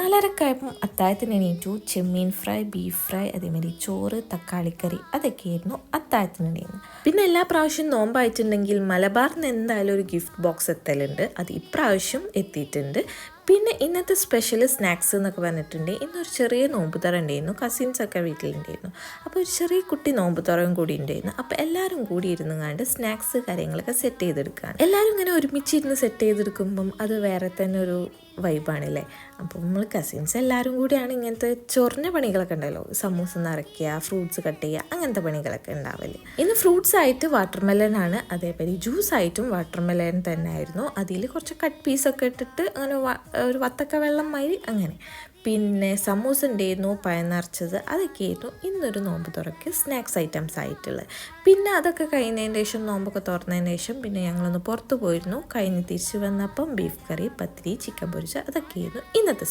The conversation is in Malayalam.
4:30 അത്താഴത്തിന് എണീറ്റു. ചെമ്മീൻ ഫ്രൈ, ബീഫ് ഫ്രൈ, അതേമാതിരി ചോറ്, തക്കാളിക്കറി അതൊക്കെയായിരുന്നു അത്താഴത്തിനുണ്ടായിരുന്നു. പിന്നെ എല്ലാ പ്രാവശ്യവും നോമ്പായിട്ടുണ്ടെങ്കിൽ മലബാറിന് എന്തായാലും ഒരു ഗിഫ്റ്റ് ബോക്സ് എത്തലുണ്ട്. അത് ഇപ്രാവശ്യം എത്തിയിട്ടുണ്ട്. പിന്നെ ഇന്നത്തെ സ്പെഷ്യൽ സ്നാക്സ് എന്നൊക്കെ പറഞ്ഞിട്ടുണ്ട്. ഇന്നൊരു ചെറിയ നോമ്പ് തുറ ഉണ്ടായിരുന്നു. കസിൻസൊക്കെ വീട്ടിലുണ്ടായിരുന്നു. അപ്പോൾ ഒരു ചെറിയ കുട്ടി നോമ്പ് തുറയും കൂടി ഉണ്ടായിരുന്നു. അപ്പോൾ എല്ലാവരും കൂടി ഇരുന്ന് കണ്ട് സ്നാക്സ് കാര്യങ്ങളൊക്കെ സെറ്റ് ചെയ്തെടുക്കുകയാണ്. എല്ലാവരും ഇങ്ങനെ ഒരുമിച്ചിരുന്ന് സെറ്റ് ചെയ്തെടുക്കുമ്പം അത് വേറെ തന്നെ ഒരു വൈബാണല്ലേ. അപ്പോൾ നമ്മൾ കസിൻസ് എല്ലാവരും കൂടിയാണ് ഇങ്ങനത്തെ ചൊറിഞ്ഞ പണികളൊക്കെ ഉണ്ടല്ലോ, സമൂസ നിറയ്ക്കുക, ഫ്രൂട്ട്സ് കട്ട് ചെയ്യുക, അങ്ങനത്തെ പണികളൊക്കെ ഉണ്ടാവല്ലേ. ഇന്ന് ഫ്രൂട്ട്സ് ആയിട്ട് വാട്ടർമെലൻ ആണ്, അതേപോലെ ജ്യൂസ് ആയിട്ടും വാട്ടർമെലൻ തന്നെ ആയിരുന്നു. അതിൽ കുറച്ച് കട്ട് പീസൊക്കെ ഇട്ടിട്ട് അങ്ങനെ ഒരു വത്തക്ക വെള്ളം മാതിരി അങ്ങനെ. പിന്നെ സമൂസ ഉണ്ടായിരുന്നു, പഴം നിറച്ചത്, അതൊക്കെയായിരുന്നു ഇന്നൊരു നോമ്പ് തുറക്ക് സ്നാക്സ് ഐറ്റംസ് ആയിട്ടുള്ളത്. പിന്നെ അതൊക്കെ കഴിഞ്ഞതിന് ശേഷം, നോമ്പൊക്കെ തുറന്നതിന് ശേഷം പിന്നെ ഞങ്ങളൊന്ന് പുറത്ത് പോയിരുന്നു. കഴിഞ്ഞ് തിരിച്ച് വന്നപ്പം ബീഫ് കറി, പത്തിരി, ചിക്കൻ പൊരിച്ച, അതൊക്കെയായിരുന്നു ഇന്നത്തെ